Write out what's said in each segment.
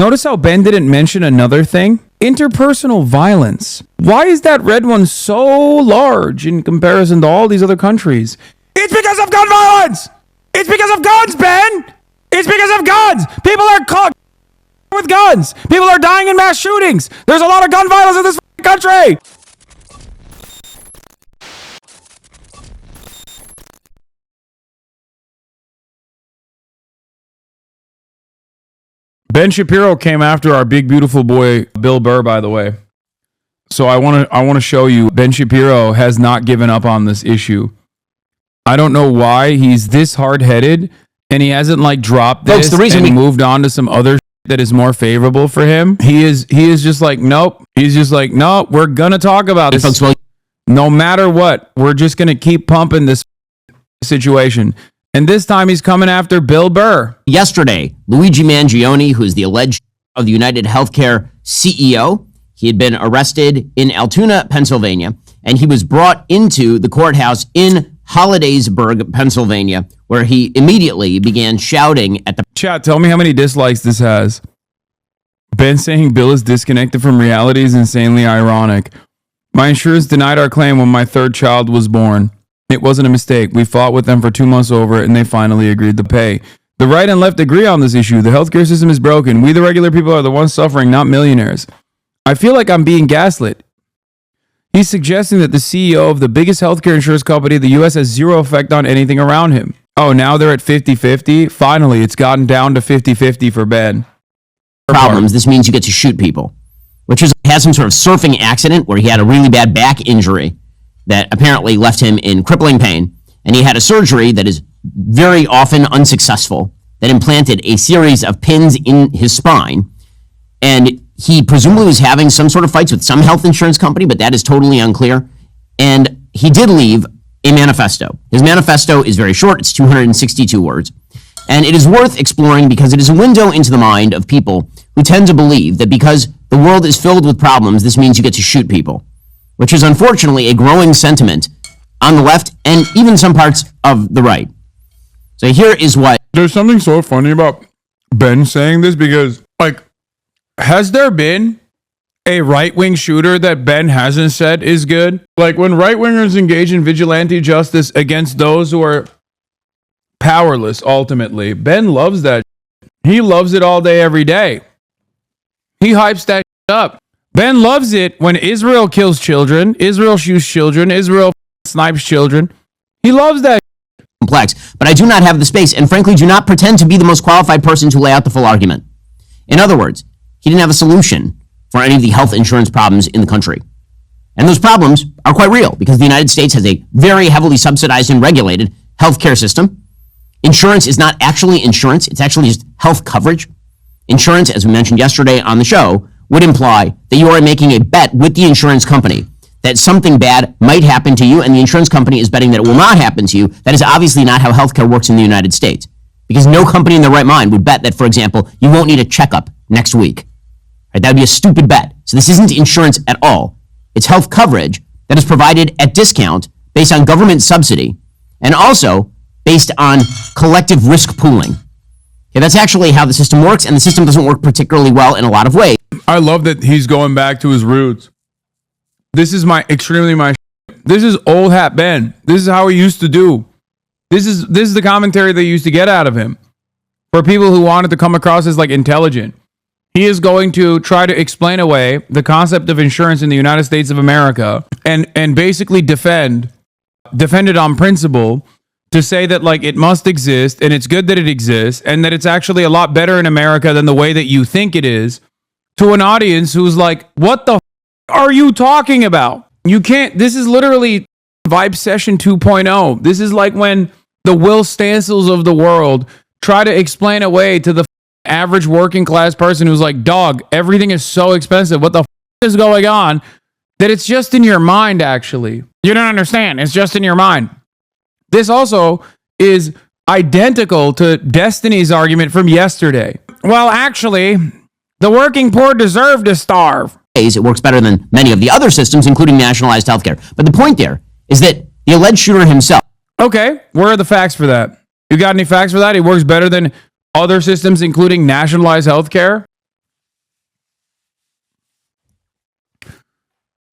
Notice how Ben didn't mention another thing? Interpersonal violence. Why is that red one so large in comparison to all these other countries? It's because of gun violence! It's because of guns, Ben! It's because of guns! People are caught with guns! People are dying in mass shootings! There's a lot of gun violence in this country! Ben Shapiro came after our big beautiful boy Bill Burr, by the way. So I want to show you Ben Shapiro has not given up on this issue. I don't know why he's this hard-headed and he hasn't like dropped this. Folks, the reason and moved on to some other that is more favorable for him. He is just like, nope. He's just like, no, we're gonna talk about this. Folks, no matter what, we're just gonna keep pumping this situation. And this time he's coming after Bill Burr. Yesterday, Luigi Mangione, who is the alleged of the United Healthcare CEO, he had been arrested in Altoona, Pennsylvania, and he was brought into the courthouse in Hollidaysburg, Pennsylvania, where he immediately began shouting at the... Chat, tell me how many dislikes this has. Ben saying Bill is disconnected from reality is insanely ironic. My insurance denied our claim when my third child was born. It wasn't a mistake. We fought with them for 2 months over it, and they finally agreed to pay. The right and left agree on this issue. The healthcare system is broken. We, the regular people, are the ones suffering, not millionaires. I feel like I'm being gaslit. He's suggesting that the CEO of the biggest healthcare insurance company in the U.S. has zero effect on anything around him. Oh, now they're at 50-50? Finally, it's gotten down to 50-50 for Ben. Problems. This means you get to shoot people, which is had some sort of surfing accident where he had a really bad back injury that apparently left him in crippling pain, and he had a surgery that is very often unsuccessful that implanted a series of pins in his spine, and he presumably was having some sort of fights with some health insurance company, but that is totally unclear, and he did leave a manifesto. His manifesto is very short. It's 262 words, and it is worth exploring because it is a window into the mind of people who tend to believe that because the world is filled with problems, this means you get to shoot people, which is unfortunately a growing sentiment on the left and even some parts of the right. So here is what... There's something so funny about Ben saying this because, like, has there been a right-wing shooter that Ben hasn't said is good? Like, when right-wingers engage in vigilante justice against those who are powerless, ultimately, Ben loves that. He loves it all day, every day. He hypes that up. Ben loves it when Israel kills children, Israel shoots children, Israel snipes children. He loves that. Complex, but I do not have the space and frankly do not pretend to be the most qualified person to lay out the full argument. In other words, he didn't have a solution for any of the health insurance problems in the country. And those problems are quite real because the United States has a very heavily subsidized and regulated healthcare system. Insurance is not actually insurance. It's actually just health coverage. Insurance, as we mentioned yesterday on the show, would imply that you are making a bet with the insurance company that something bad might happen to you, and the insurance company is betting that it will not happen to you. That is obviously not how healthcare works in the United States, because no company in their right mind would bet that, for example, you won't need a checkup next week. Right? That would be a stupid bet. So this isn't insurance at all. It's health coverage that is provided at discount based on government subsidy and also based on collective risk pooling. Okay, that's actually how the system works, and the system doesn't work particularly well in a lot of ways. I love that he's going back to his roots. This is this is old hat Ben. This is how he used to do. This is the commentary they used to get out of him. For people who wanted to come across as like intelligent. He is going to try to explain away the concept of insurance in the United States of America and basically defend it on principle to say that like it must exist and it's good that it exists and that it's actually a lot better in America than the way that you think it is, to an audience who's like, what the are you talking about? You can't, this is literally Vibe Session 2.0. This is like when the Will Stancils of the world try to explain away to the average working class person who's like, dog, everything is so expensive. What the is going on? That it's just in your mind, actually. You don't understand. It's just in your mind. This also is identical to Destiny's argument from yesterday. Well, actually, the working poor deserve to starve. It works better than many of the other systems, including nationalized healthcare. But the point there is that the alleged shooter himself... Okay, where are the facts for that? You got any facts for that? He works better than other systems, including nationalized healthcare?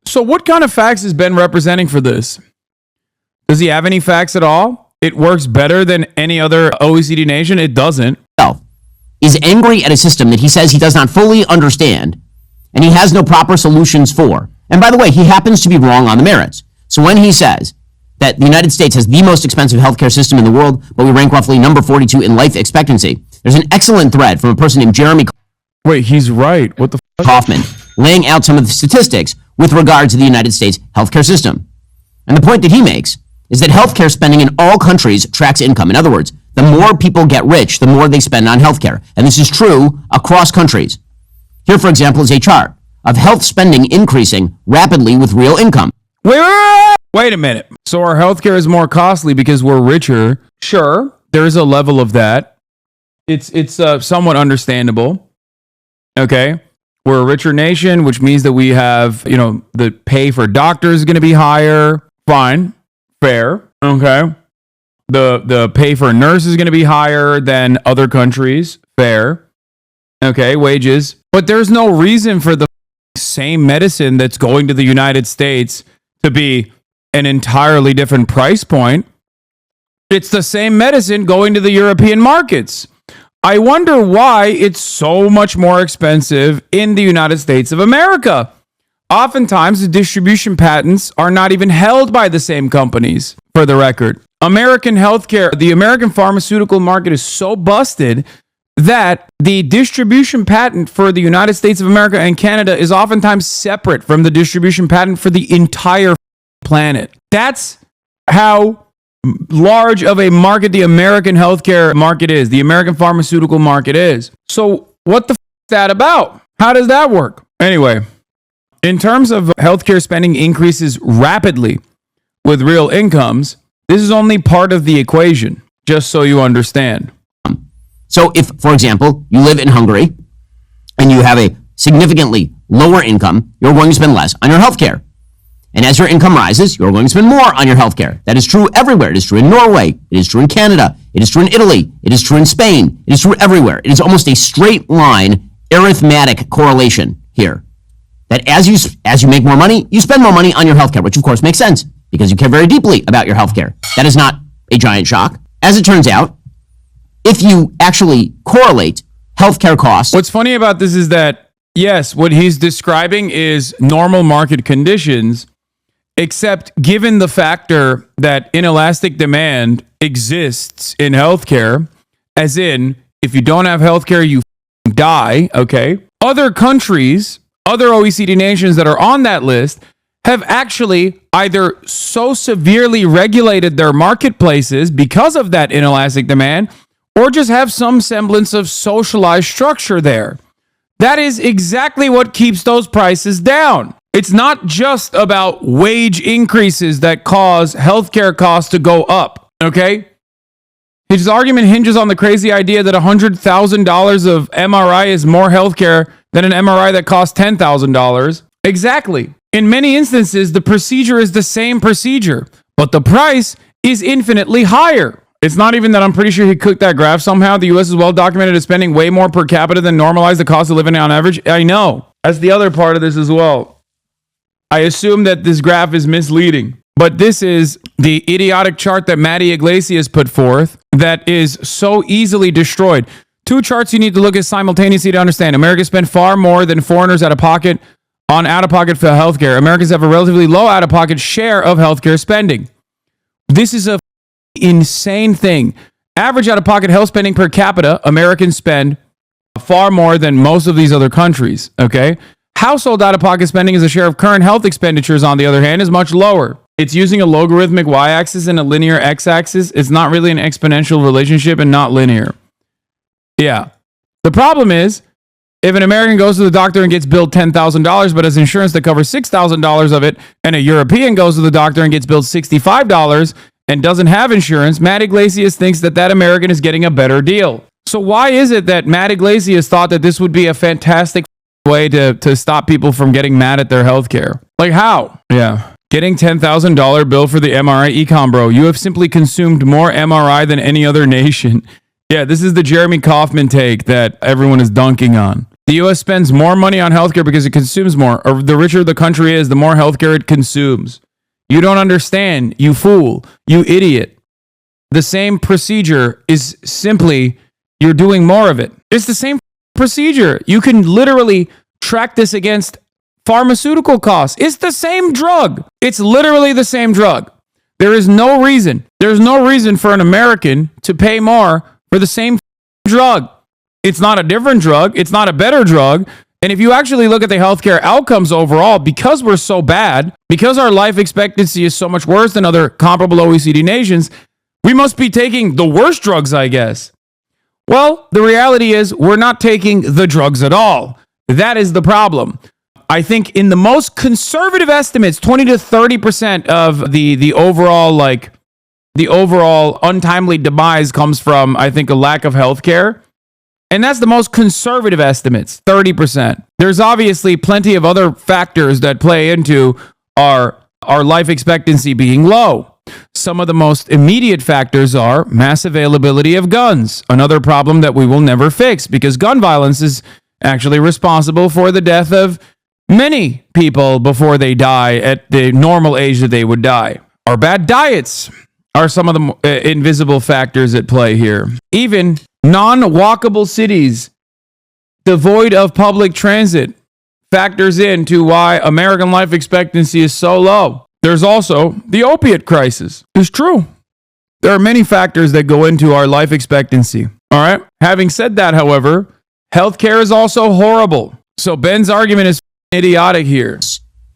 So what kind of facts is Ben representing for this? Does he have any facts at all? It works better than any other OECD nation? It doesn't. Is angry at a system that he says he does not fully understand and he has no proper solutions for. And by the way, he happens to be wrong on the merits. So when he says that the United States has the most expensive healthcare system in the world, but we rank roughly number 42 in life expectancy, there's an excellent thread from a person named Jeremy Wait, he's right. What the f? Kaufman laying out some of the statistics with regard to the United States healthcare system. And the point that he makes is that healthcare spending in all countries tracks income. In other words, the more people get rich, the more they spend on healthcare. And this is true across countries. Here, for example, is a chart of health spending increasing rapidly with real income. Wait a minute. So our healthcare is more costly because we're richer. Sure, there is a level of that. It's somewhat understandable. Okay. We're a richer nation, which means that we have, the pay for doctors is going to be higher. Fine. Fair. Okay. The pay for a nurse is going to be higher than other countries. Fair. Okay. Wages. But there's no reason for the same medicine that's going to the United States to be an entirely different price point. It's the same medicine going to the European markets. I wonder why it's so much more expensive in the United States of America. Oftentimes, the distribution patents are not even held by the same companies, for the record. American healthcare, the American pharmaceutical market is so busted that the distribution patent for the United States of America and Canada is oftentimes separate from the distribution patent for the entire planet. That's how large of a market the American healthcare market is, the American pharmaceutical market is. So what the f is that about? How does that work? Anyway, in terms of healthcare spending increases rapidly with real incomes, this is only part of the equation, just so you understand. So if, for example, you live in Hungary and you have a significantly lower income, you're going to spend less on your healthcare. And as your income rises, you're going to spend more on your healthcare. That is true everywhere. It is true in Norway. It is true in Canada. It is true in Italy. It is true in Spain. It is true everywhere. It is almost a straight line arithmetic correlation here. That as you make more money, you spend more money on your healthcare, which of course makes sense because you care very deeply about your healthcare. That is not a giant shock. As it turns out, if you actually correlate healthcare costs. What's funny about this is that, yes, what he's describing is normal market conditions, except given the factor that inelastic demand exists in healthcare, as in, if you don't have healthcare, you die, okay? Other countries, other OECD nations that are on that list have actually either so severely regulated their marketplaces because of that inelastic demand, or just have some semblance of socialized structure there. That is exactly what keeps those prices down. It's not just about wage increases that cause healthcare costs to go up, okay? His argument hinges on the crazy idea that $100,000 of MRI is more healthcare than an MRI that costs $10,000. Exactly. In many instances, the procedure is the same procedure, but the price is infinitely higher. It's not even that I'm pretty sure he cooked that graph somehow. The U.S. is well documented as spending way more per capita than normalized the cost of living on average. I know. That's the other part of this as well. I assume that this graph is misleading, but this is the idiotic chart that Matty Iglesias put forth that is so easily destroyed. Two charts you need to look at simultaneously to understand. Americans spend far more than foreigners out-of-pocket for healthcare. Americans have a relatively low out-of-pocket share of healthcare spending. This is a insane thing. Average out-of-pocket health spending per capita, Americans spend far more than most of these other countries, okay? Household out-of-pocket spending as a share of current health expenditures, on the other hand, is much lower. It's using a logarithmic y-axis and a linear x-axis. It's not really an exponential relationship and not linear. Yeah. The problem is, if an American goes to the doctor and gets billed $10,000 but has insurance that covers $6,000 of it, and a European goes to the doctor and gets billed $65 and doesn't have insurance, Matt Iglesias thinks that that American is getting a better deal. So why is it that Matt Iglesias thought that this would be a fantastic way to stop people from getting mad at their healthcare? Like how? Yeah. Getting $10,000 bill for the MRI econ, bro. You have simply consumed more MRI than any other nation. Yeah, this is the Jeremy Kaufman take that everyone is dunking on. The U.S. spends more money on healthcare because it consumes more. Or the richer the country is, the more healthcare it consumes. You don't understand, you fool, you idiot. The same procedure is simply you're doing more of it. It's the same procedure. You can literally track this against pharmaceutical costs. It's the same drug. It's literally the same drug. There is no reason. There's no reason for an American to pay more for the same drug. It's not a different drug. It's not a better drug. And if you actually look at the healthcare outcomes overall, because we're so bad, because our life expectancy is so much worse than other comparable OECD nations, we must be taking the worst drugs, I guess. Well, the reality is we're not taking the drugs at all. That is the problem. I think in the most conservative estimates, 20 to 30% of the overall untimely demise comes from, I think, a lack of health care. And that's the most conservative estimates, 30%. There's obviously plenty of other factors that play into our life expectancy being low. Some of the most immediate factors are mass availability of guns, another problem that we will never fix because gun violence is actually responsible for the death of many people before they die at the normal age that they would die. Our bad diets are some of the invisible factors at play here. Even non-walkable cities devoid of public transit factors into why American life expectancy is so low. There's also the opiate crisis. It's true. There are many factors that go into our life expectancy. All right. Having said that, however, healthcare is also horrible. So Ben's argument is idiotic here.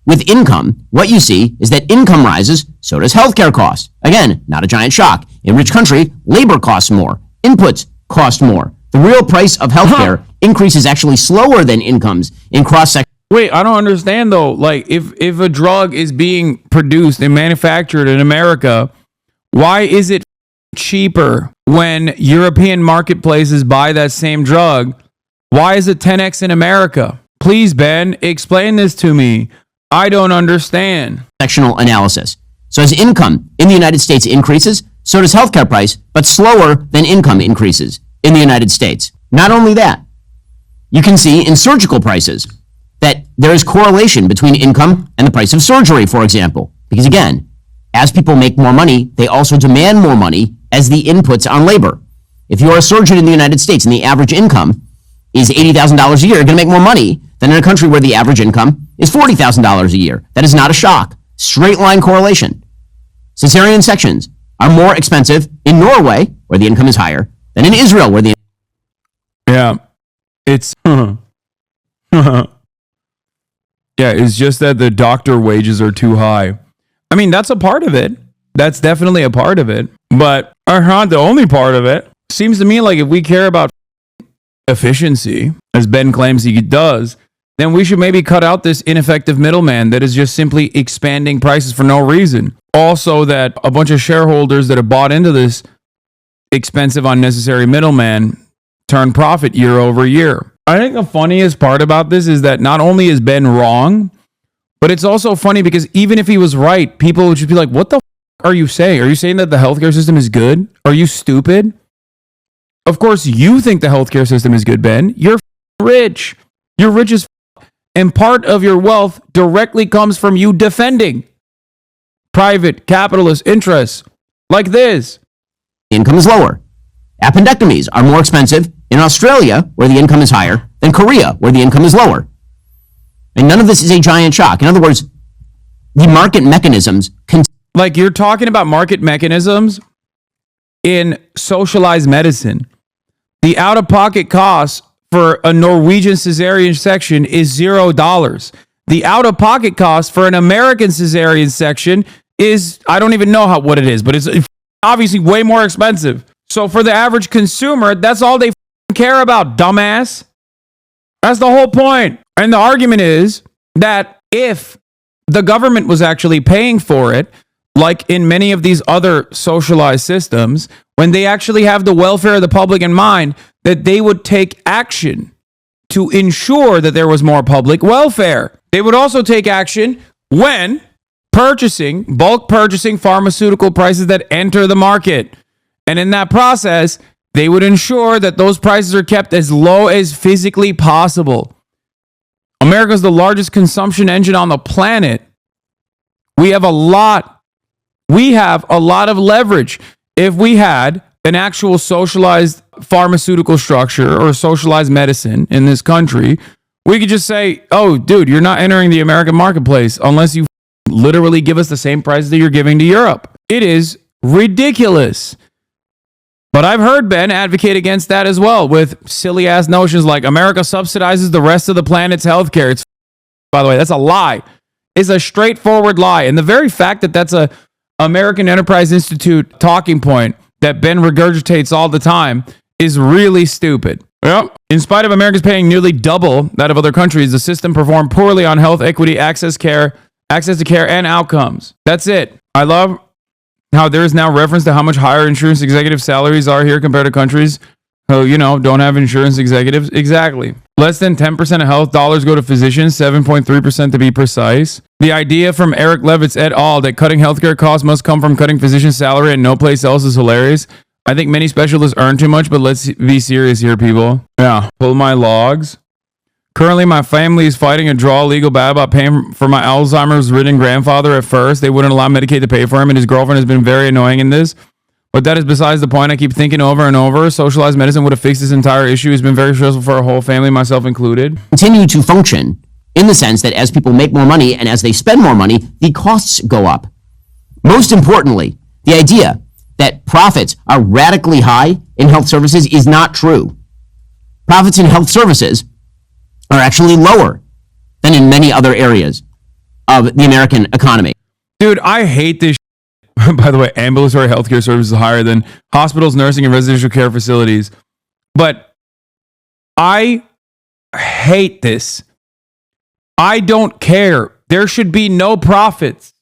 With income, what you see is that income rises, so does healthcare costs. Again, not a giant shock. In a rich country, labor costs more. Inputs cost more. The real price of healthcare increases actually slower than incomes in cross-sector. Wait, I don't understand though. Like if a drug is being produced and manufactured in America, why is it cheaper when European marketplaces buy that same drug? Why is it 10x in America? Please, Ben, explain this to me. I don't understand. Sectional analysis. So as income in the United States increases, so does healthcare price, but slower than income increases in the United States. Not only that, you can see in surgical prices that there is correlation between income and the price of surgery, for example. Because again, as people make more money, they also demand more money as the inputs on labor. If you're a surgeon in the United States and the average income is $80,000 a year, you're going to make more money than in a country where the average income is $40,000 a year. That is not a shock. Straight line correlation. Cesarean sections are more expensive in Norway, where the income is higher, than in Israel, where the... Yeah, it's... Yeah, it's just that the doctor wages are too high. I mean, that's a part of it. That's definitely a part of it. But not the only part of it. Seems to me like if we care about efficiency, as Ben claims he does, then we should maybe cut out this ineffective middleman that is just simply expanding prices for no reason. Also, that a bunch of shareholders that have bought into this expensive, unnecessary middleman turn profit year over year. I think the funniest part about this is that not only is Ben wrong, but it's also funny because even if he was right, people would just be like, what the are you saying? Are you saying that the healthcare system is good? Are you stupid? Of course, you think the healthcare system is good, Ben. You're rich. You're rich as and part of your wealth directly comes from you defending private capitalist interests like this. Income is lower. Appendectomies are more expensive in Australia, where the income is higher, than Korea, where the income is lower. And none of this is a giant shock. In other words, the market mechanisms... Like you're talking about market mechanisms in socialized medicine. The out-of-pocket cost for a Norwegian cesarean section is $0. The out-of-pocket cost for an American cesarean section is, I don't even know what it is, but it's obviously way more expensive. So for the average consumer, that's all they care about, dumbass. That's the whole point. And the argument is that if the government was actually paying for it, like in many of these other socialized systems, when they actually have the welfare of the public in mind, that they would take action to ensure that there was more public welfare. They would also take action when bulk purchasing pharmaceutical prices that enter the market. And in that process, they would ensure that those prices are kept as low as physically possible. America is the largest consumption engine on the planet. We have a lot of leverage. If we had an actual socialized pharmaceutical structure or socialized medicine in this country, we could just say, oh, dude, you're not entering the American marketplace unless you literally give us the same price that you're giving to Europe. It is ridiculous. But I've heard Ben advocate against that as well with silly ass notions like America subsidizes the rest of the planet's healthcare. It's, by the way, that's a lie. It's a straightforward lie. And the very fact that that's a American Enterprise Institute talking point that Ben regurgitates all the time is really stupid. Yep. In spite of America's paying nearly double that of other countries, the system performed poorly on health equity, access to care, and outcomes. That's it. I love how there is now reference to how much higher insurance executive salaries are here compared to countries who, don't have insurance executives. Exactly. Less than 10% of health dollars go to physicians, 7.3% to be precise. The idea from Eric Levitz et al. That cutting healthcare costs must come from cutting physician salary and no place else is hilarious. I think many specialists earn too much, but let's be serious here, people. Yeah. Pull my logs. Currently, my family is fighting a draw legal battle about paying for my Alzheimer's-ridden grandfather. At first, they wouldn't allow Medicaid to pay for him, and his girlfriend has been very annoying in this. But that is besides the point. I keep thinking over and over, socialized medicine would have fixed this entire issue. It's been very stressful for our whole family, myself included. Continue to function in the sense that as people make more money and as they spend more money, the costs go up. Most importantly, the idea that profits are radically high in health services is not true. Profits in health services are actually lower than in many other areas of the American economy. Dude, I hate this shit. By the way, ambulatory healthcare services are higher than hospitals, nursing, and residential care facilities. But I hate this. I don't care. There should be no profits.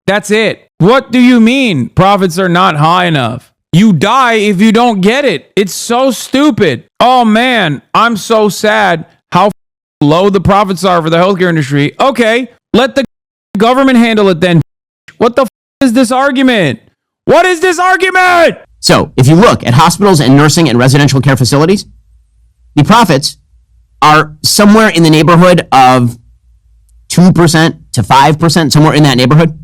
That's it. What do you mean profits are not high enough? You die if you don't get it. It's so stupid. Oh man, I'm so sad how low the profits are for the healthcare industry. Okay, let the government handle it then. What the is this argument? What is this argument? So, if you look at hospitals and nursing and residential care facilities, the profits are somewhere in the neighborhood of 2% to 5%, somewhere in that neighborhood.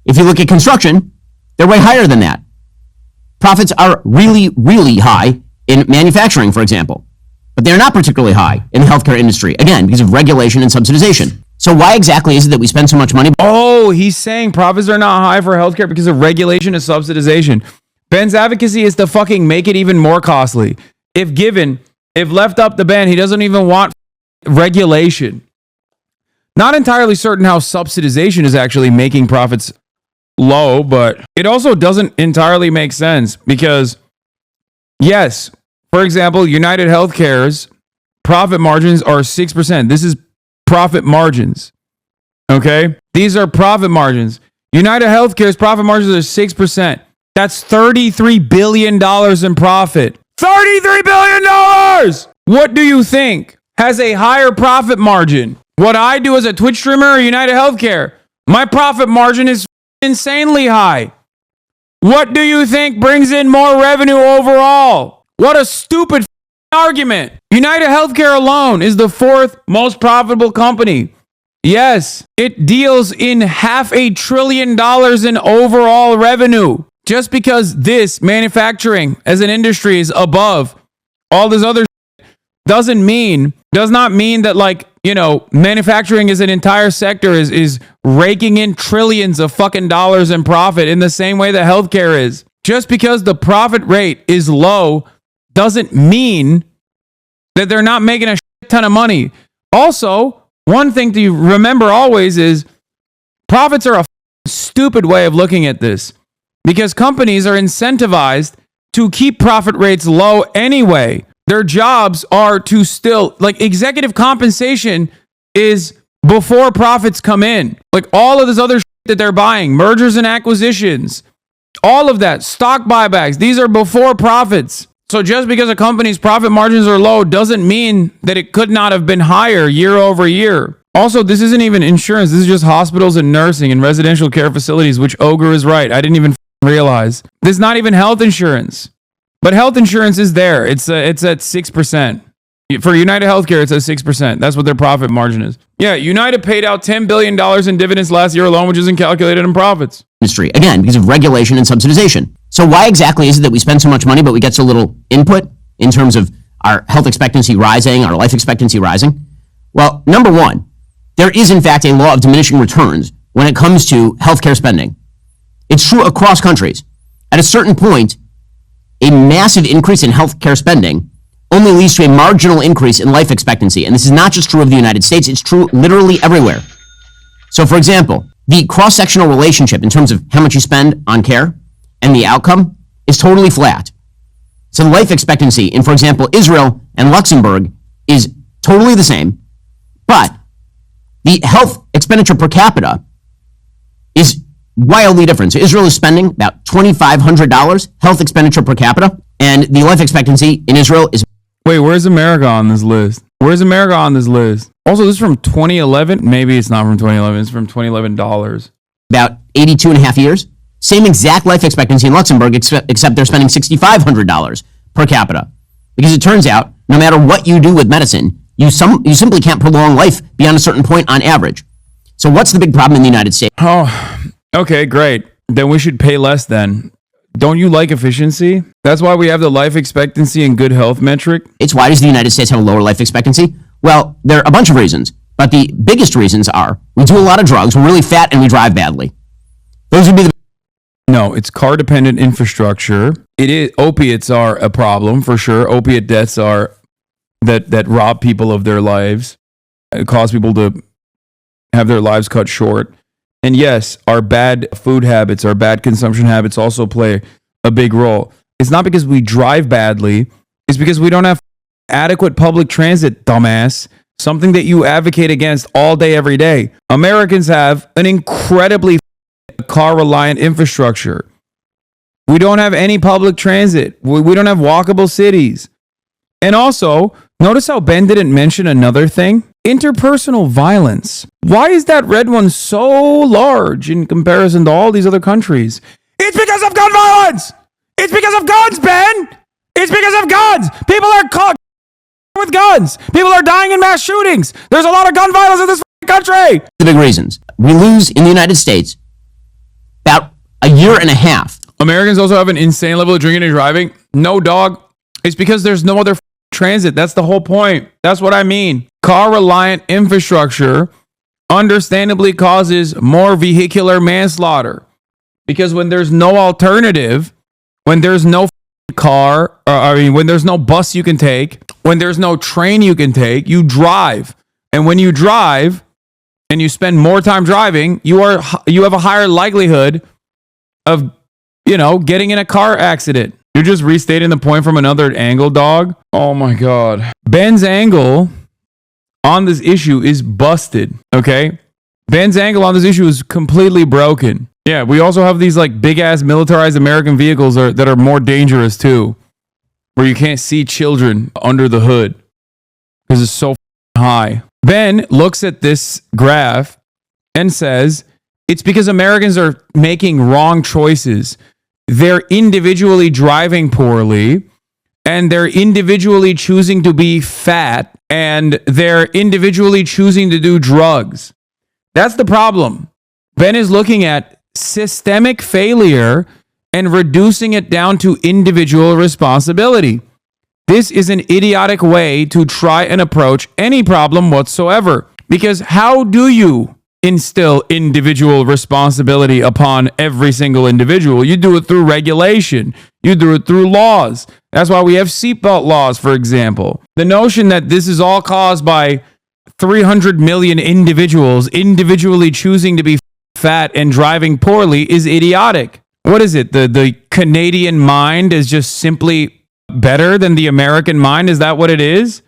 If you look at construction, they're way higher than that. Profits are really, really high in manufacturing, for example. But they're not particularly high in the healthcare industry, again, because of regulation and subsidization. So why exactly is it that we spend so much money? Oh, he's saying profits are not high for healthcare because of regulation and subsidization. Ben's advocacy is to fucking make it even more costly. If left up to Ben, he doesn't even want regulation. Not entirely certain how subsidization is actually making profits low, but it also doesn't entirely make sense because, yes, for example, United Healthcare's profit margins are 6%. This is profit margins. Okay? These are profit margins. United Healthcare's profit margins are 6%. That's $33 billion in profit. $33 billion! What do you think has a higher profit margin? What I do as a Twitch streamer or United Healthcare? My profit margin is insanely high. What do you think brings in more revenue overall? What a stupid argument. United Healthcare alone is the fourth most profitable company. Yes, it deals in $500 billion in overall revenue. Just because this manufacturing as an industry is above all this other does not mean that manufacturing as an entire sector is raking in trillions of fucking dollars in profit in the same way that healthcare is. Just because the profit rate is low doesn't mean that they're not making a shit ton of money. Also, one thing to remember always is profits are a stupid way of looking at this because companies are incentivized to keep profit rates low anyway. Their jobs are to still, executive compensation is before profits come in. All of this other shit that they're buying, mergers and acquisitions, all of that, stock buybacks, these are before profits. So just because a company's profit margins are low doesn't mean that it could not have been higher year over year. Also, this isn't even insurance. This is just hospitals and nursing and residential care facilities, which Ogre is right. I didn't even realize. This is not even health insurance. But health insurance is there. It's at 6%. For United Healthcare, it's at 6%. That's what their profit margin is. Yeah, United paid out $10 billion in dividends last year alone, which isn't calculated in profits. Industry, again, because of regulation and subsidization. So why exactly is it that we spend so much money, but we get so little input in terms of our health expectancy rising, our life expectancy rising? Well, number one, there is in fact a law of diminishing returns when it comes to healthcare spending. It's true across countries. At a certain point, a massive increase in healthcare spending only leads to a marginal increase in life expectancy. And this is not just true of the United States, it's true literally everywhere. So for example, the cross-sectional relationship in terms of how much you spend on care and the outcome is totally flat. So the life expectancy in, for example, Israel and Luxembourg is totally the same, but the health expenditure per capita is wildly different. So Israel is spending about $2,500 health expenditure per capita, and the life expectancy in Israel is... Wait, where's America on this list? Where's America on this list? Also, this is from 2011. Maybe it's not from 2011. It's from 2011 dollars. About 82 and a half years. Same exact life expectancy in Luxembourg, except they're spending $6,500 per capita. Because it turns out, no matter what you do with medicine, you simply can't prolong life beyond a certain point on average. So what's the big problem in the United States? Oh, okay, great. Then we should pay less then. Don't you like efficiency? That's why we have the life expectancy and good health metric. It's why does the United States have a lower life expectancy? Well, there are a bunch of reasons, but the biggest reasons are we do a lot of drugs, we're really fat, and we drive badly. Those would be the... No, it's car-dependent infrastructure. It is opiates are a problem for sure. Opiate deaths are that rob people of their lives, cause people to have their lives cut short. And yes, our bad food habits, our bad consumption habits also play a big role. It's not because we drive badly. It's because we don't have adequate public transit, dumbass. Something that you advocate against all day, every day. Americans have an incredibly car-reliant infrastructure. We don't have any public transit. We don't have walkable cities. And also, notice how Ben didn't mention another thing? Interpersonal violence. Why is that red one so large in comparison to all these other countries? It's because of gun violence! It's because of guns, Ben! It's because of guns! People are caught with guns! People are dying in mass shootings! There's a lot of gun violence in this country! The big reasons. We lose in the United States about a year and a half. Americans also have an insane level of drinking and driving. No, dog. It's because there's no other transit. That's the whole point. That's what I mean. Car-reliant infrastructure understandably causes more vehicular manslaughter. Because when there's no alternative, when there's no car, when there's no bus you can take, when there's no train you can take, you drive. And when you drive and you spend more time driving, you have a higher likelihood of, getting in a car accident. You're just restating the point from another angle, dog. Oh my God. Ben's angle on this issue is busted, okay? Ben's angle on this issue is completely broken. Yeah, we also have these like big ass militarized American vehicles that are more dangerous too, where you can't see children under the hood because it's so high. Ben looks at this graph and says, it's because Americans are making wrong choices. They're individually driving poorly, and they're individually choosing to be fat, and they're individually choosing to do drugs. That's the problem. Ben is looking at systemic failure and reducing it down to individual responsibility. This is an idiotic way to try and approach any problem whatsoever. Because how do you instill individual responsibility upon every single individual? You do it through regulation. You do it through laws. That's why we have seatbelt laws, for example. The notion that this is all caused by 300 million individuals individually choosing to be fat and driving poorly is idiotic. What is it? The Canadian mind is just simply better than the American mind? Is that what it is?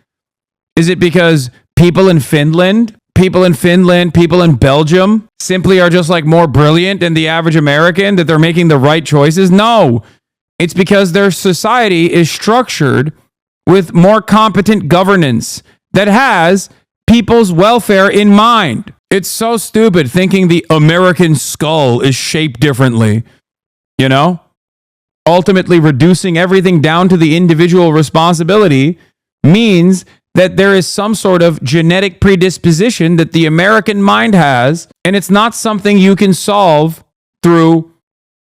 Is it because people in Finland, people in Belgium simply are just like more brilliant than the average American, that they're making the right choices? No. It's because their society is structured with more competent governance that has people's welfare in mind. It's so stupid thinking the American skull is shaped differently. ultimately reducing everything down to the individual responsibility, means that there is some sort of genetic predisposition that the American mind has, and it's not something you can solve through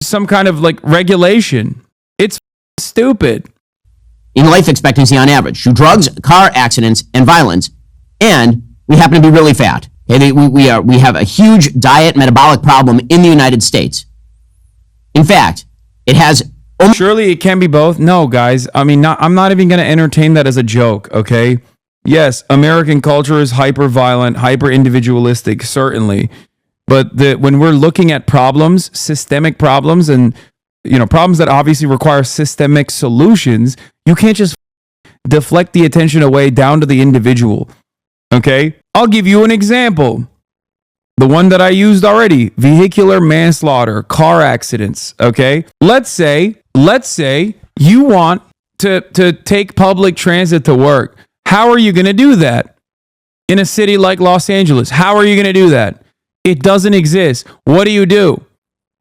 some kind of like regulation. It's stupid. In life expectancy on average, through drugs, car accidents, and violence, and we happen to be really fat. Okay, we have a huge diet metabolic problem in the United States. In fact, it has... Surely it can be both. No, guys. I mean, I'm not even going to entertain that as a joke, okay? Yes, American culture is hyper violent, hyper individualistic, certainly. But when we're looking at problems, systemic problems, and problems that obviously require systemic solutions, you can't just deflect the attention away down to the individual. Okay? I'll give you an example. The one that I used already, vehicular manslaughter, car accidents, okay? Let's say you want to take public transit to work. How are you going to do that? In a city like Los Angeles, how are you going to do that? It doesn't exist. What do?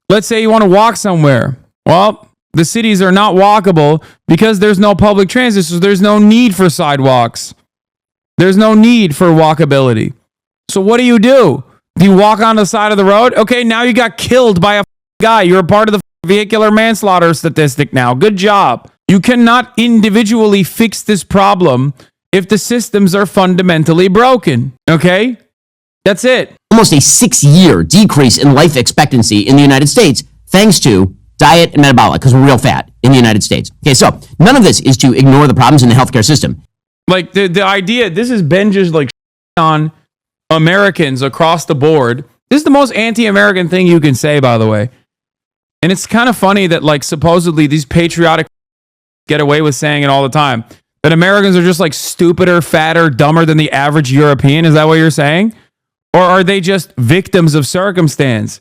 Let's say you want to walk somewhere. Well, the cities are not walkable because there's no public transit, so there's no need for sidewalks. There's no need for walkability. So what do? Do you walk on the side of the road? Okay, now you got killed by a guy. You're a part of the vehicular manslaughter statistic now. Good job. You cannot individually fix this problem if the systems are fundamentally broken. Okay? That's it. Almost a 6-year decrease in life expectancy in the United States thanks to diet and metabolic, because we're real fat in the United States. Okay, so none of this is to ignore the problems in the healthcare system. Like the idea, this is Ben just like on Americans across the board. This is the most anti-American thing you can say, by the way. And it's kind of funny that like supposedly these patriotic get away with saying it all the time. That Americans are just like stupider, fatter, dumber than the average European. Is that what you're saying? Or are they just victims of circumstance?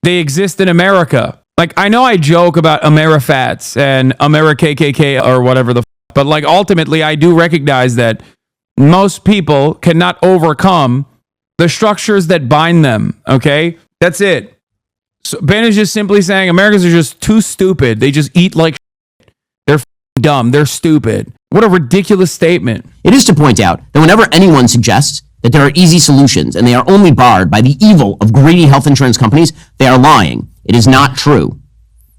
They exist in America. Like, I know I joke about Amerifats and AmeriKKK or whatever but like ultimately I do recognize that most people cannot overcome the structures that bind them. Okay? That's it. So Ben is just simply saying Americans are just too stupid. They just eat like shit. They're dumb. They're stupid. What a ridiculous statement. It is to point out that whenever anyone suggests that there are easy solutions and they are only barred by the evil of greedy health insurance companies, they are lying. It is not true.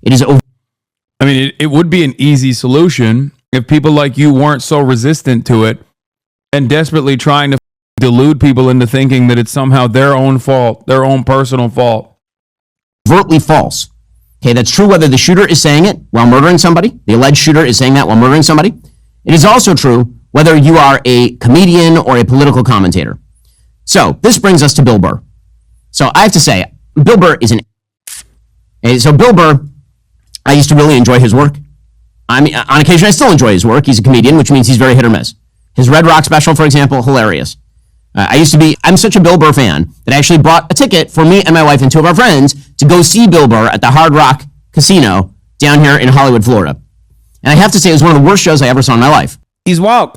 It is over. I mean, it would be an easy solution if people like you weren't so resistant to it and desperately trying to delude people into thinking that it's somehow their own fault, their own personal fault. Overtly false. Okay, that's true whether the shooter is saying it while murdering somebody, the alleged shooter is saying that while murdering somebody. It is also true whether you are a comedian or a political commentator. So this brings us to Bill Burr. So I have to say, Bill Burr is an... So Bill Burr, I used to really enjoy his work. I mean, on occasion, I still enjoy his work. He's a comedian, which means he's very hit or miss. His Red Rock special, for example, hilarious. I'm such a Bill Burr fan that I actually bought a ticket for me and my wife and 2 of our friends to go see Bill Burr at the Hard Rock Casino down here in Hollywood, Florida. And I have to say, it was one of the worst shows I ever saw in my life. He's woke.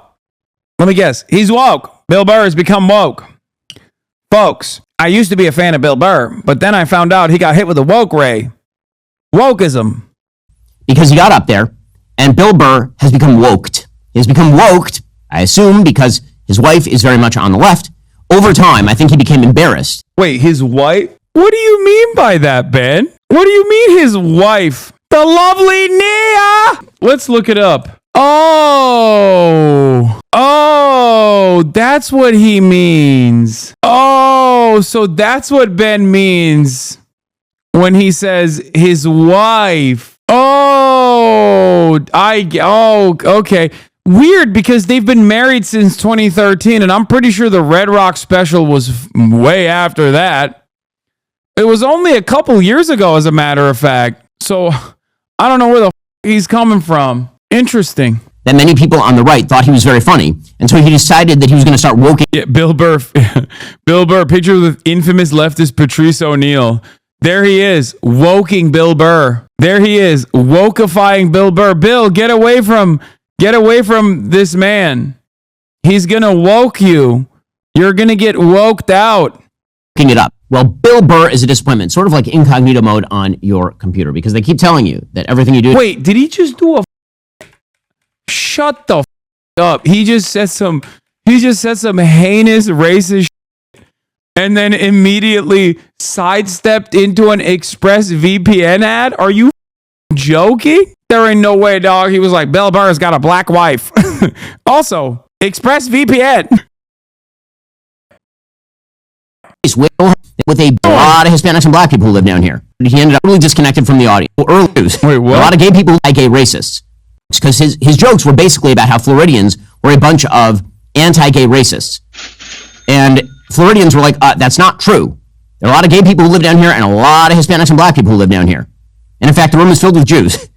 Let me guess. He's woke. Bill Burr has become woke. Folks, I used to be a fan of Bill Burr, but then I found out he got hit with a woke ray. Wokeism. Because he got up there, and Bill Burr has become woked. He has become woked, I assume, because his wife is very much on the left. Over time, I think he became embarrassed. Wait, his wife? What do you mean by that, Ben? What do you mean his wife? The lovely Nia! Let's look it up. Oh, that's what he means. Oh, so that's what Ben means when he says his wife. Okay. Weird, because they've been married since 2013, and I'm pretty sure the Red Rock special was way after that. It was only a couple years ago, as a matter of fact. So I don't know where the he's coming from. Interesting. That many people on the right thought he was very funny, and so he decided that he was going to start woking. Yeah, Bill Burr, picture with infamous leftist Patrice O'Neill. There he is, woking Bill Burr. There he is, wokeifying Bill Burr. Bill, get away from this man. He's gonna woke you. You're gonna get woked out. looking it up. Well, Bill Burr is a disappointment, sort of like incognito mode on your computer, because they keep telling you that everything you do. Wait, did he just do a? Shut the up! He just said some heinous racist shit, and then immediately sidestepped into an ExpressVPN ad. Are you joking? There ain't no way, dog. He was like, Bill Burr's got a black wife. Also, ExpressVPN. With a lot of Hispanics and black people who live down here. He ended up really disconnected from the audience. Early news. Wait, what? A lot of gay people like gay racists. Because his jokes were basically about how Floridians were a bunch of anti-gay racists. And Floridians were like, that's not true. There are a lot of gay people who live down here and a lot of Hispanics and black people who live down here. And in fact, the room is filled with Jews.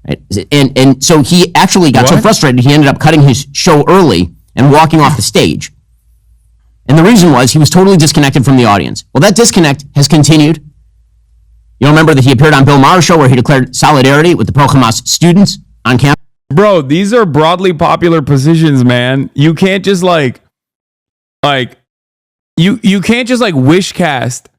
Right? And so he actually got so frustrated, he ended up cutting his show early and walking off the stage. And the reason was he was totally disconnected from the audience. Well, that disconnect has continued. You'll remember that he appeared on Bill Maher's show where he declared solidarity with the pro-Hamas students on campus. Bro, these are broadly popular positions, man. You can't just you can't just wish cast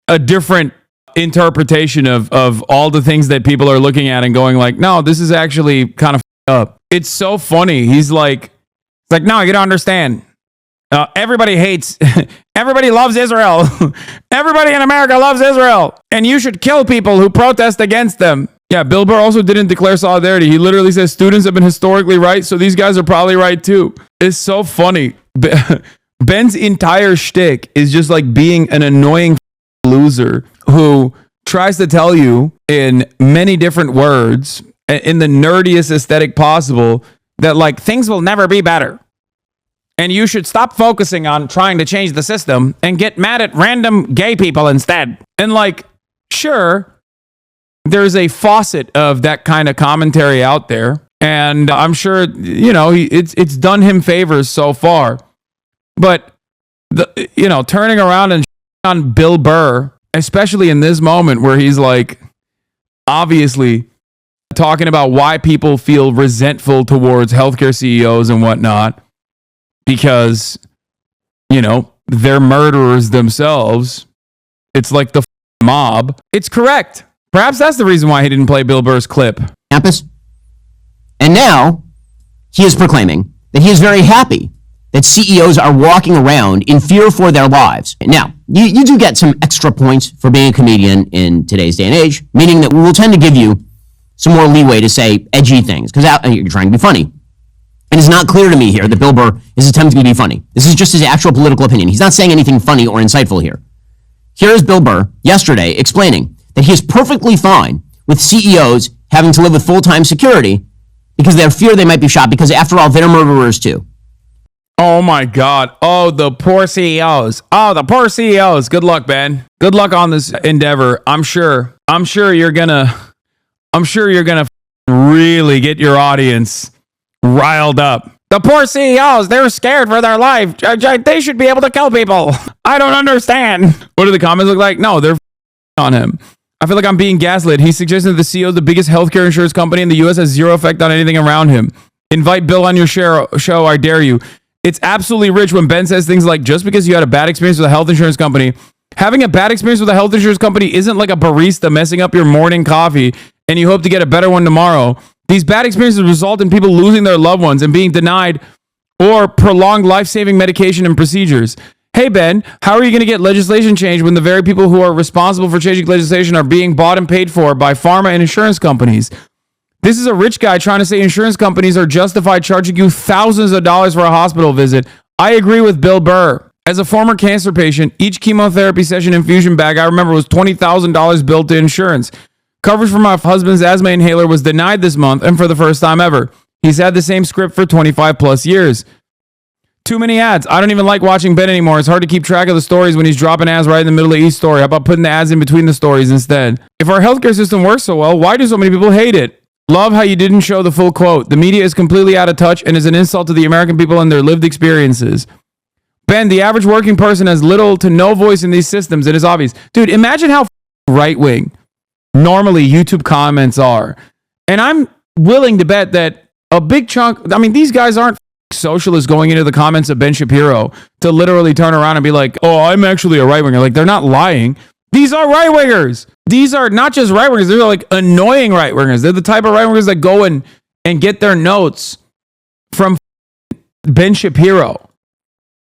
a different interpretation of all the things that people are looking at and going like, no, this is actually kind of up. It's so funny. He's like, no, you don't understand. Everybody hates, everybody loves Israel. Everybody in America loves Israel. And you should kill people who protest against them. Yeah, Bill Burr also didn't declare solidarity. He literally says students have been historically right, so these guys are probably right too. It's so funny. Ben's entire shtick is just like being an annoying loser who tries to tell you in many different words, in the nerdiest aesthetic possible, that things will never be better. And you should stop focusing on trying to change the system and get mad at random gay people instead. And sure, there's a faucet of that kind of commentary out there. And I'm sure, it's done him favors so far. But, turning around and on Bill Burr, especially in this moment where he's obviously talking about why people feel resentful towards healthcare CEOs and whatnot, because, they're murderers themselves. It's like the mob. It's correct. Perhaps that's the reason why he didn't play Bill Burr's clip. Campus. And now he is proclaiming that he is very happy that CEOs are walking around in fear for their lives. Now, you do get some extra points for being a comedian in today's day and age, meaning that we will tend to give you some more leeway to say edgy things, because you're trying to be funny. It is not clear to me here that Bill Burr is attempting to be funny. This is just his actual political opinion. He's not saying anything funny or insightful here. Here is Bill Burr yesterday explaining that he is perfectly fine with CEOs having to live with full-time security because they fear they might be shot, because after all, they're murderers too. Oh my God. Oh, the poor CEOs. Oh, the poor CEOs. Good luck, Ben. Good luck on this endeavor. I'm sure you're gonna really get your audience riled up. The poor CEOs, they're scared for their life. They should be able to kill people. I don't understand. What do the comments look like? No, they're on him. I feel like I'm being gaslit. He suggested that the CEO of the biggest healthcare insurance company in the U.S. has zero effect on anything around him. Invite Bill on your show, I dare you. It's absolutely rich when Ben says things like, just because you had a bad experience with a health insurance company, having a bad experience with a health insurance company isn't like a barista messing up your morning coffee and you hope to get a better one tomorrow. These bad experiences result in people losing their loved ones and being denied or prolonged life-saving medication and procedures. Hey, Ben, how are you going to get legislation changed when the very people who are responsible for changing legislation are being bought and paid for by pharma and insurance companies? This is a rich guy trying to say insurance companies are justified charging you thousands of dollars for a hospital visit. I agree with Bill Burr. As a former cancer patient, each chemotherapy session infusion bag I remember was $20,000 billed to insurance. Coverage for my husband's asthma inhaler was denied this month, and for the first time ever. He's had the same script for 25 plus years. Too many ads. I don't even like watching Ben anymore. It's hard to keep track of the stories when he's dropping ads right in the middle of each story. How about putting the ads in between the stories instead? If our healthcare system works so well, why do so many people hate it? Love how you didn't show the full quote. The media is completely out of touch and is an insult to the American people and their lived experiences. Ben, the average working person has little to no voice in these systems. It is obvious. Dude, imagine how right-wing normally YouTube comments are. And I'm willing to bet that a big chunk, these guys aren't socialist going into the comments of Ben Shapiro to literally turn around and be like, oh, I'm actually a right winger. Like, they're not lying. These are right wingers. These are not just right wingers. They're like annoying right wingers. They're the type of right wingers that go and get their notes from Ben Shapiro.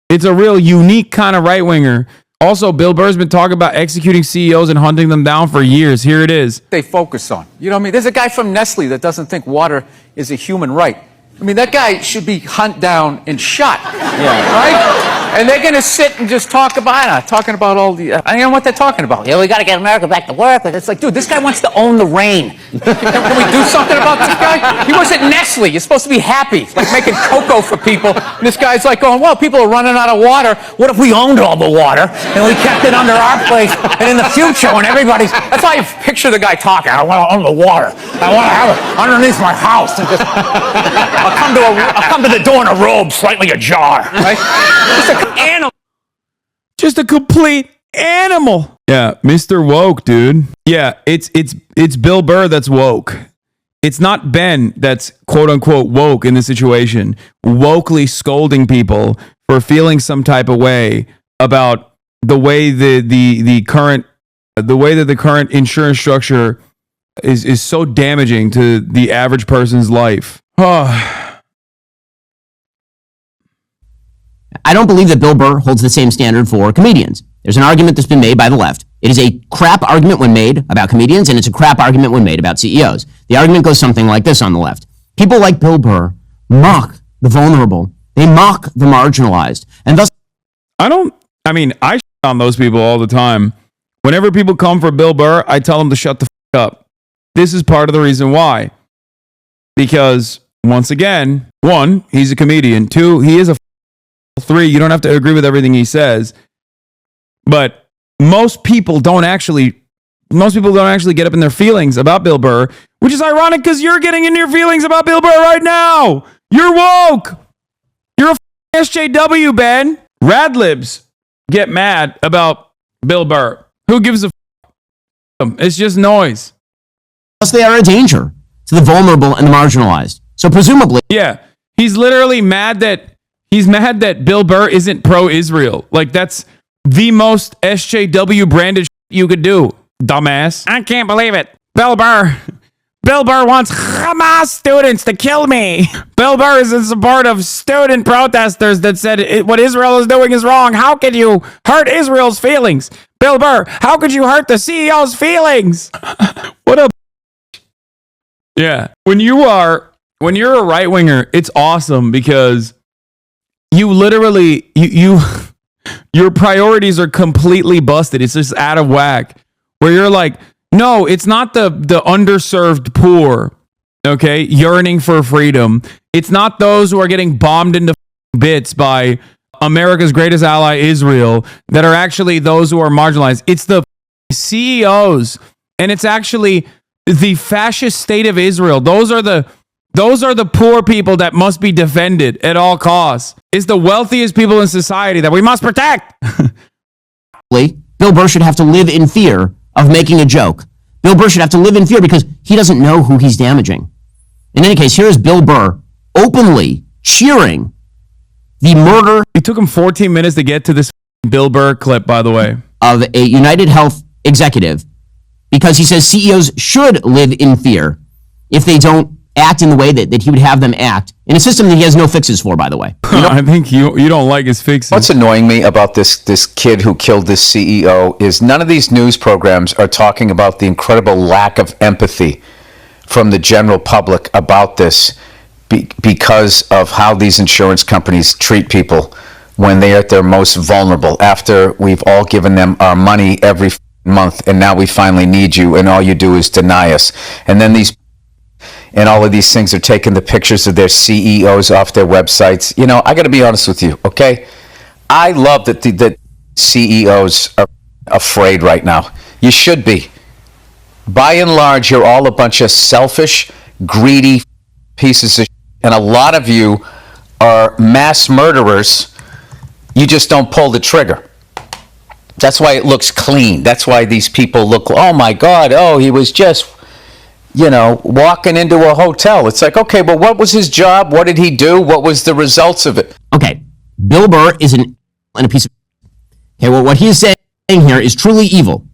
It's a real unique kind of right winger. Also, Bill Burr's been talking about executing CEOs and hunting them down for years. Here it is. They focus on. You know what I mean? There's a guy from Nestle that doesn't think water is a human right. I mean, that guy should be hunted down and shot. Yeah. Right? And they're going to sit and just talk about all the... I don't know what they're talking about. Yeah, we got to get America back to work. It's like, dude, this guy wants to own the rain. Can we do something about this guy? He was at Nestle. You're supposed to be happy, like making cocoa for people. And this guy's like going, well, people are running out of water. What if we owned all the water and we kept it under our place? And in the future, when everybody's... That's how I picture the guy talking. I want to own the water. I want to have it underneath my house. And just, I'll come to the door in a robe, slightly ajar. Right? Just a complete animal. Yeah, Mr. Woke, dude. Yeah, it's Bill Burr that's woke. It's not Ben that's quote unquote woke in this situation, wokely scolding people for feeling some type of way about the way the current insurance structure is so damaging to the average person's life. I don't believe that Bill Burr holds the same standard for comedians. There's an argument that's been made by the left. It is a crap argument when made about comedians, and it's a crap argument when made about CEOs. The argument goes something like this on the left. People like Bill Burr mock the vulnerable. They mock the marginalized. And thus... I shit on those people all the time. Whenever people come for Bill Burr, I tell them to shut the f*** up. This is part of the reason why. Because, once again, 1, he's a comedian. 2, he is a 3, you don't have to agree with everything he says. But most people don't actually get up in their feelings about Bill Burr, which is ironic because you're getting in your feelings about Bill Burr right now. You're woke. You're a SJW, Ben. Radlibs get mad about Bill Burr. Who gives a f***? It's just noise. Thus they are a danger to the vulnerable and the marginalized. So presumably... Yeah, he's literally mad that Bill Burr isn't pro-Israel. Like, that's the most SJW branded you could do, dumbass. I can't believe it. Bill Burr wants Hamas students to kill me. Bill Burr is in support of student protesters that said what Israel is doing is wrong. How could you hurt Israel's feelings? Bill Burr, how could you hurt the CEO's feelings? What a... Yeah. When you're a right winger, it's awesome because you literally, your priorities are completely busted. It's just out of whack. Where you're like, no, it's not the underserved poor, okay, yearning for freedom. It's not those who are getting bombed into bits by America's greatest ally, Israel, that are actually those who are marginalized. It's the CEOs, and it's actually the fascist state of Israel. Those are the poor people that must be defended at all costs. It's the wealthiest people in society that we must protect. Bill Burr should have to live in fear of making a joke. Bill Burr should have to live in fear because he doesn't know who he's damaging. In any case, here is Bill Burr openly cheering the murder... It took him 14 minutes to get to this Bill Burr clip, by the way. ...of a United Health executive because he says CEOs should live in fear if they don't act in the way that he would have them act in a system that he has no fixes for, by the way. I think you don't like his fixes. What's annoying me about this kid who killed this CEO is none of these news programs are talking about the incredible lack of empathy from the general public about this because of how these insurance companies treat people when they're at their most vulnerable, after we've all given them our money every month and now we finally need you and all you do is deny us. And then all of these things are taking the pictures of their CEOs off their websites. You know, I got to be honest with you, okay? I love that the CEOs are afraid right now. You should be. By and large, you're all a bunch of selfish, greedy pieces of shit. And a lot of you are mass murderers. You just don't pull the trigger. That's why it looks clean. That's why these people look, oh my God, oh, he was just... walking into a hotel. It's like, okay, but what was his job? What did he do? What was the results of it? Okay, Bill Burr is a piece of... Okay, well, what he is saying here is truly evil.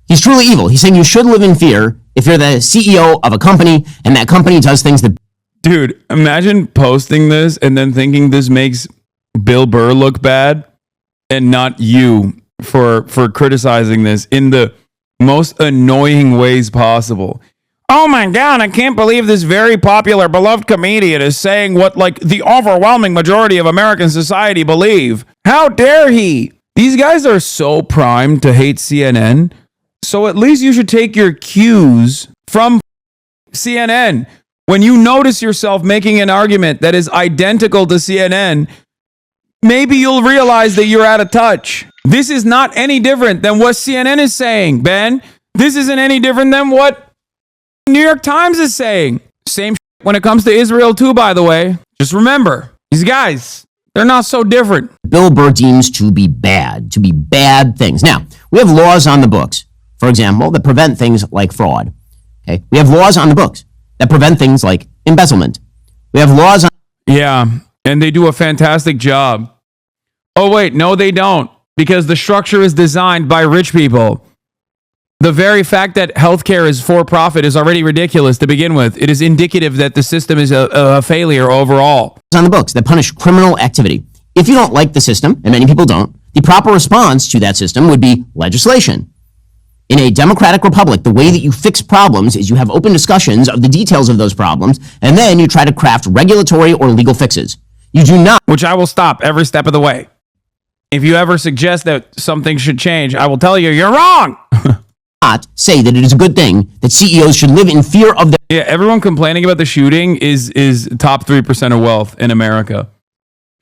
He's truly evil. He's saying you should live in fear if you're the CEO of a company and that company does things that... Dude, imagine posting this and then thinking this makes Bill Burr look bad and not you for criticizing this in the most annoying ways possible. Oh my God, I can't believe this very popular, beloved comedian is saying what, like, the overwhelming majority of American society believe. How dare he? These guys are so primed to hate CNN, so at least you should take your cues from CNN. When you notice yourself making an argument that is identical to CNN, maybe you'll realize that you're out of touch. This is not any different than what CNN is saying, Ben. This isn't any different than what New York Times is saying. Same when it comes to Israel too, by the way. Just remember, these guys, they're not so different. Bill Burr deems to be bad things. Now, we have laws on the books, for example, that prevent things like fraud. Okay, we have laws on the books that prevent things like embezzlement. We have laws on... Yeah, and they do a fantastic job. Oh, wait, no, they don't, because the structure is designed by rich people. The very fact that healthcare is for profit is already ridiculous to begin with. It is indicative that the system is a failure overall. On the books that punish criminal activity. If you don't like the system, and many people don't, the proper response to that system would be legislation. In a democratic republic, the way that you fix problems is you have open discussions of the details of those problems, and then you try to craft regulatory or legal fixes. You do not... Which I will stop every step of the way. If you ever suggest that something should change, I will tell you, you're wrong. Not say that it is a good thing that CEOs should live in fear of their... Yeah, everyone complaining about the shooting is top 3% of wealth in America.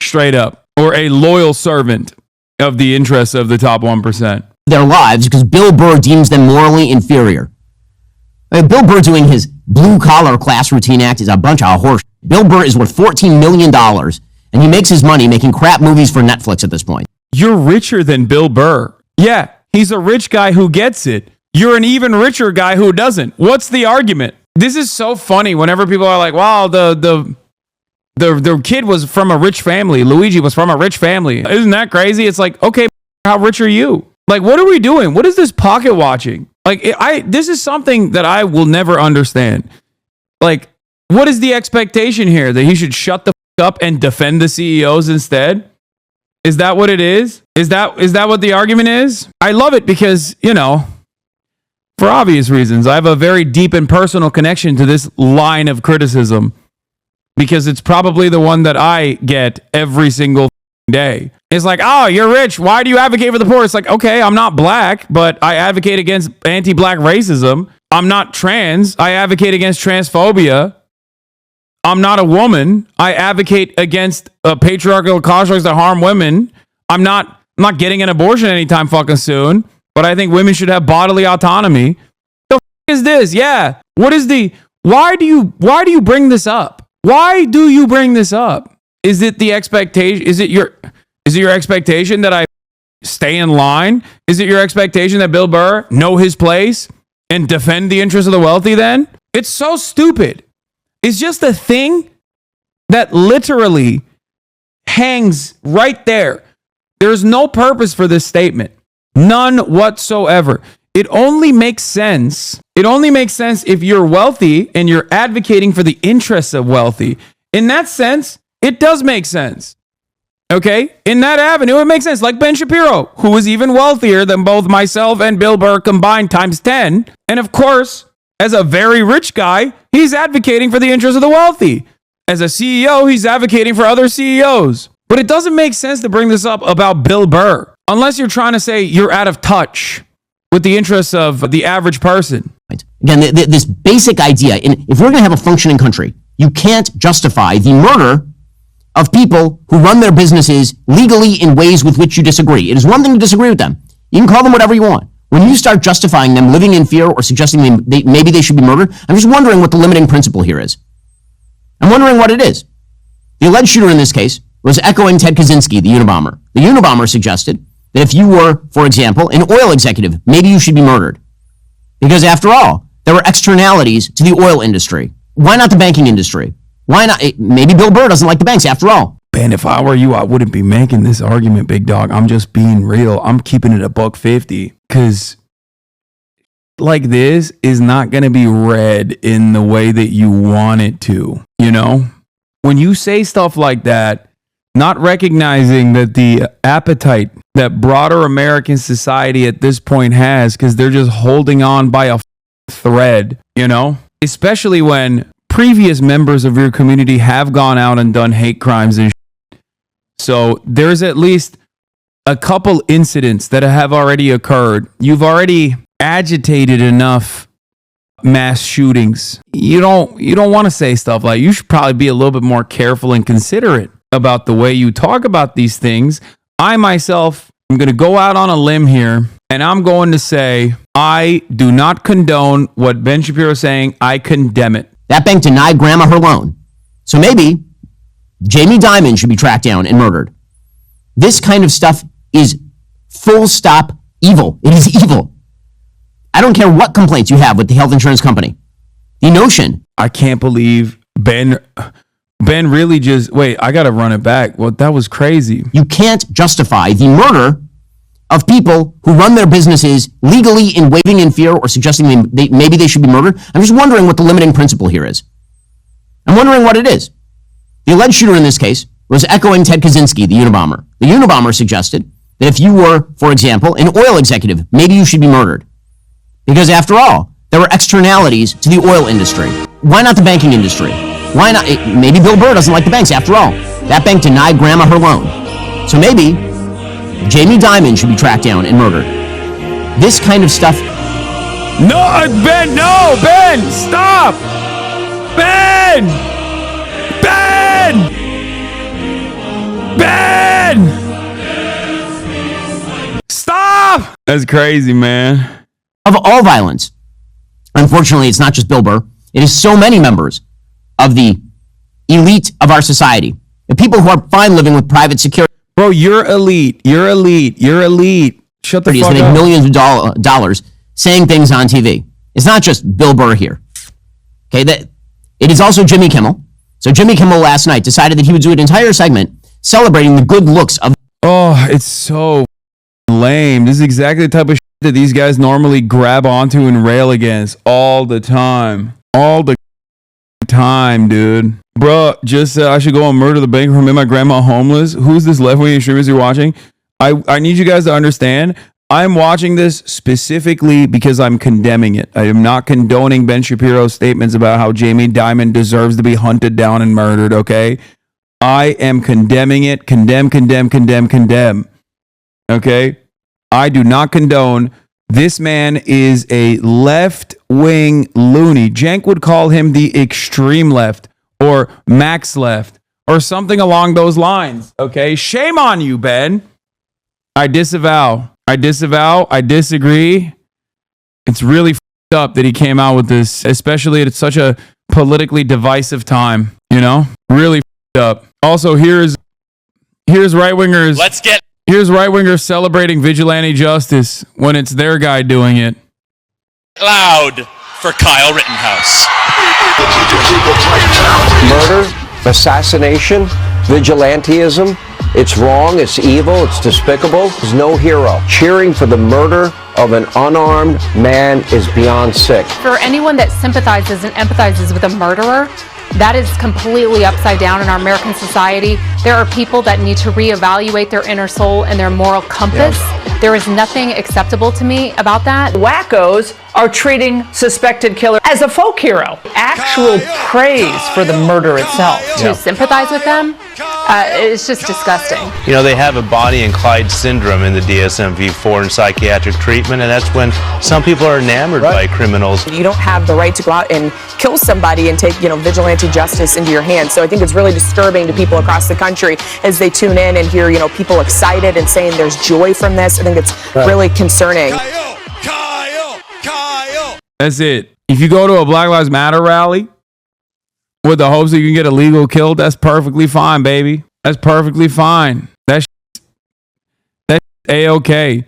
Straight up. Or a loyal servant of the interests of the top 1%. Their lives because Bill Burr deems them morally inferior. Bill Burr doing his blue-collar class routine act is a bunch of horse. Bill Burr is worth $14 million, and he makes his money making crap movies for Netflix at this point. You're richer than Bill Burr. Yeah, he's a rich guy who gets it. You're an even richer guy who doesn't. What's the argument? This is so funny whenever people are like, wow, the kid was from a rich family. Luigi was from a rich family. Isn't that crazy? It's like, okay, how rich are you? Like, what are we doing? What is this pocket watching? Like, this is something that I will never understand. Like, what is the expectation here? That he should shut the up and defend the CEOs instead? Is that what it is? Is that what the argument is? I love it because, for obvious reasons, I have a very deep and personal connection to this line of criticism because it's probably the one that I get every single day. It's like, oh, you're rich. Why do you advocate for the poor? It's like, okay, I'm not black, but I advocate against anti-black racism. I'm not trans. I advocate against transphobia. I'm not a woman. I advocate against patriarchal constructs that harm women. I'm not getting an abortion anytime fucking soon. But I think women should have bodily autonomy. The is this? Yeah. What is why do you bring this up? Why do you bring this up? Is it the expectation? Is it your expectation that I stay in line? Is it your expectation that Bill Burr know his place and defend the interests of the wealthy then? It's so stupid. It's just a thing that literally hangs right there. There's no purpose for this statement. None whatsoever. It only makes sense. It only makes sense if you're wealthy and you're advocating for the interests of wealthy. In that sense, it does make sense. Okay? In that avenue, it makes sense. Like Ben Shapiro, who is even wealthier than both myself and Bill Burr combined times 10. And of course, as a very rich guy, he's advocating for the interests of the wealthy. As a CEO, he's advocating for other CEOs. But it doesn't make sense to bring this up about Bill Burr. Unless you're trying to say you're out of touch with the interests of the average person. Right. Again, this basic idea, if we're going to have a functioning country, you can't justify the murder of people who run their businesses legally in ways with which you disagree. It is one thing to disagree with them. You can call them whatever you want. When you start justifying them living in fear or suggesting maybe they should be murdered, I'm just wondering what the limiting principle here is. I'm wondering what it is. The alleged shooter in this case was echoing Ted Kaczynski, the Unabomber. The Unabomber suggested that if you were, for example, an oil executive, maybe you should be murdered. Because after all, there were externalities to the oil industry. Why not the banking industry? Why not? Maybe Bill Burr doesn't like the banks after all. Ben, if I were you, I wouldn't be making this argument, big dog. I'm just being real. I'm keeping it $1.50 because like this is not going to be read in the way that you want it to. You know, when you say stuff like that, not recognizing that the appetite that broader American society at this point has, because they're just holding on by a thread, you know, especially when previous members of your community have gone out and done hate crimes and shit. So there's at least a couple incidents that have already occurred. You've already agitated enough mass shootings. You don't want to say stuff like, you should probably be a little bit more careful and considerate about the way you talk about these things. I myself am going to go out on a limb here, and I'm going to say I do not condone what Ben Shapiro is saying. I condemn it. That bank denied grandma her loan. So maybe Jamie Dimon should be tracked down and murdered. This kind of stuff is full stop evil. It is evil. I don't care what complaints you have with the health insurance company. The notion. I can't believe Ben really just, wait, I got to run it back. Well, that was crazy. You can't justify the murder of people who run their businesses legally in waving in fear or suggesting maybe they should be murdered. I'm just wondering what the limiting principle here is. I'm wondering what it is. The alleged shooter in this case was echoing Ted Kaczynski, the Unabomber. The Unabomber suggested that if you were, for example, an oil executive, maybe you should be murdered. Because after all, there were externalities to the oil industry. Why not the banking industry? Why not? Maybe Bill Burr doesn't like the banks after all. That bank denied grandma her loan. So maybe Jamie Dimon should be tracked down and murdered. This kind of stuff. No, Ben, no, Ben, stop. Ben! Ben! Ben! Stop! That's crazy, man. Of all violence. Unfortunately, it's not just Bill Burr. It is so many members of the elite of our society. The people who are fine living with private security. Bro, you're elite. You're elite. You're elite. Shut the fuck up. He's getting millions of dollars saying things on TV. It's not just Bill Burr here. Okay, it is also Jimmy Kimmel. So Jimmy Kimmel last night decided that he would do an entire segment celebrating the good looks of. Oh, it's so lame. This is exactly the type of shit that these guys normally grab onto and rail against all the time. All the time, dude. Bro, just I should go and murder the bank from my grandma homeless. Who's this left-wing extremist you're watching? I need you guys to understand. I'm watching this specifically because I'm condemning it. I am not condoning Ben Shapiro's statements about how Jamie Dimon deserves to be hunted down and murdered, okay? I am condemning it. Condemn. Okay? I do not condone. This man is a left-wing loony. Cenk would call him the extreme left or max left or something along those lines, okay? Shame on you, Ben. I disavow. I disagree. It's really f***ed up that he came out with this, especially at such a politically divisive time, you know? Really f***ed up. Also, here's right-wingers. Here's right-wingers celebrating vigilante justice when it's their guy doing it. Loud for Kyle Rittenhouse. Murder, assassination, vigilantism. It's wrong, it's evil, it's despicable. There's no hero. Cheering for the murder of an unarmed man is beyond sick. For anyone that sympathizes and empathizes with a murderer, that is completely upside down in our American society. There are people that need to reevaluate their inner soul and their moral compass. Yeah. There is nothing acceptable to me about that. Wackos are treating suspected killer as a folk hero. Actual praise for the murder itself. To sympathize with them, it's just disgusting. You know, they have a Bonnie and Clyde syndrome in the DSM-V4 in psychiatric treatment, and that's when some people are enamored by criminals. You don't have the right to go out and kill somebody and take, vigilante justice into your hands. So I think it's really disturbing to people across the country as they tune in and hear, people excited and saying there's joy from this. I think it's really concerning. Kyle. That's it. If you go to a Black Lives Matter rally with the hopes that you can get illegal killed, that's perfectly fine, baby. That's perfectly fine. That's A-okay.